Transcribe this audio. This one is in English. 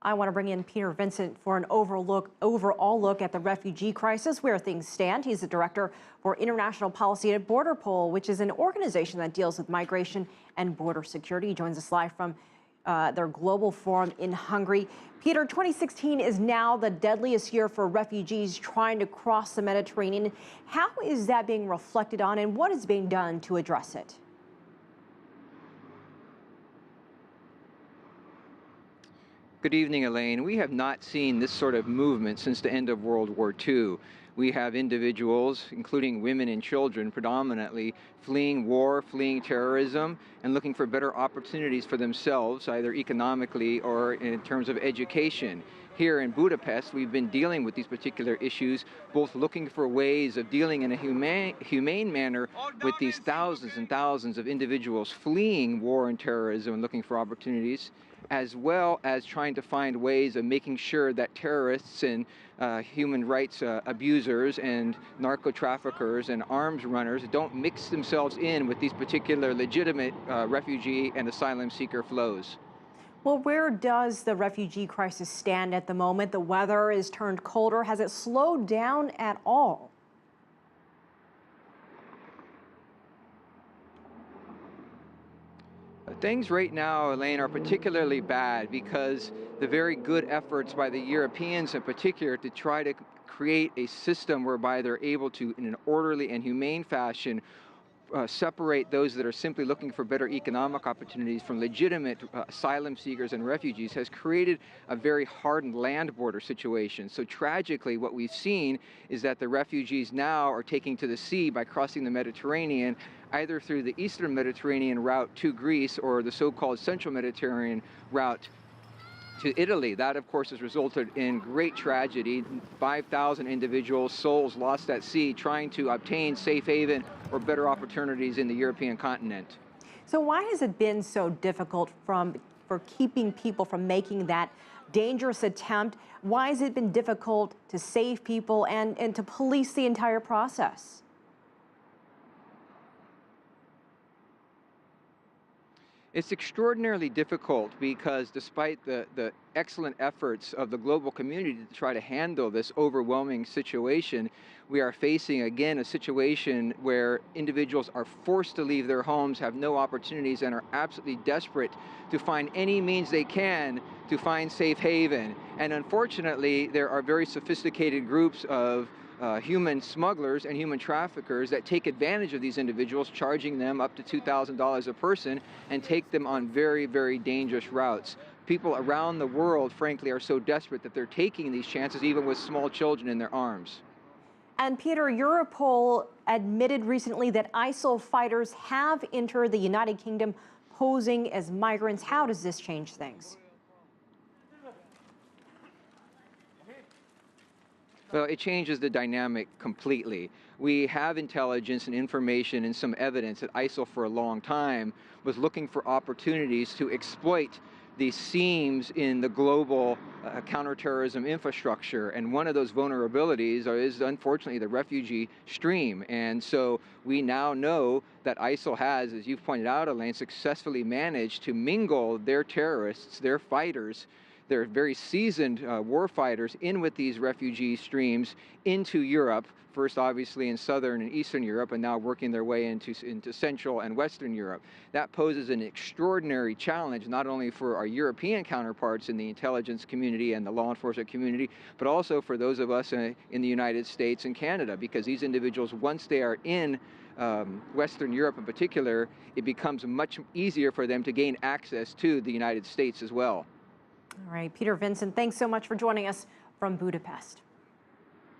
I want to bring in Peter Vincent for an overall look at the refugee crisis, where things stand. He's the director for international policy at Border Patrol, which is an organization that deals with migration and border security. He joins us live from their global forum in Hungary. Peter, 2016 is now the deadliest year for refugees trying to cross the Mediterranean. How is that being reflected on, and what is being done to address it? Good evening, Elaine. We have not seen this sort of movement since the end of World War II. We have individuals, including women and children, predominantly fleeing war, fleeing terrorism, and looking for better opportunities for themselves, either economically or in terms of education. Here in Budapest, we've been dealing with these particular issues, both looking for ways of dealing in a humane manner with these thousands and thousands of individuals fleeing war and terrorism and looking for opportunities, as well as trying to find ways of making sure that terrorists and human rights abusers and narco-traffickers and arms runners don't mix themselves in with these particular legitimate refugee and asylum seeker flows. Well, where does the refugee crisis stand at the moment? The weather is turned colder. Has it slowed down at all? Things right now, Elaine, are particularly bad because the very good efforts by the Europeans in particular to try to create a system whereby they're able to, in an orderly and humane fashion, separate those that are simply looking for better economic opportunities from legitimate asylum seekers and refugees has created a very hardened land border situation. So tragically, what we've seen is that the refugees now are taking to the sea by crossing the Mediterranean, either through the Eastern Mediterranean route to Greece or the so-called Central Mediterranean route to Italy. That, of course, has resulted in great tragedy. 5,000 individuals, souls lost at sea trying to obtain safe haven or better opportunities in the European continent. So why has it been so difficult for keeping people from making that dangerous attempt? Why has it been difficult to save people and to police the entire process? It's extraordinarily difficult because despite the excellent efforts of the global community to try to handle this overwhelming situation, we are facing again a situation where individuals are forced to leave their homes, have no opportunities, and are absolutely desperate to find any means they can to find safe haven. And unfortunately, there are very sophisticated groups of human smugglers and human traffickers that take advantage of these individuals, charging them up to $2,000 a person and take them on very, very dangerous routes. People around the world, frankly, are so desperate that they're taking these chances even with small children in their arms. And Peter, Europol admitted recently that ISIL fighters have entered the United Kingdom posing as migrants. How does this change things? Well, it changes the dynamic completely. We have intelligence and information and some evidence that ISIL for a long time was looking for opportunities to exploit these seams in the global counterterrorism infrastructure. And one of those vulnerabilities is unfortunately the refugee stream. And so we now know that ISIL has, as you've pointed out, Elaine, successfully managed to mingle their terrorists, their fighters, they're very seasoned war fighters in with these refugee streams into Europe, first obviously in Southern and Eastern Europe, and now working their way into Central and Western Europe. That poses an extraordinary challenge, not only for our European counterparts in the intelligence community and the law enforcement community, but also for those of us in the United States and Canada, because these individuals, once they are in Western Europe in particular, it becomes much easier for them to gain access to the United States as well. All right, Peter Vincent, thanks so much for joining us from Budapest.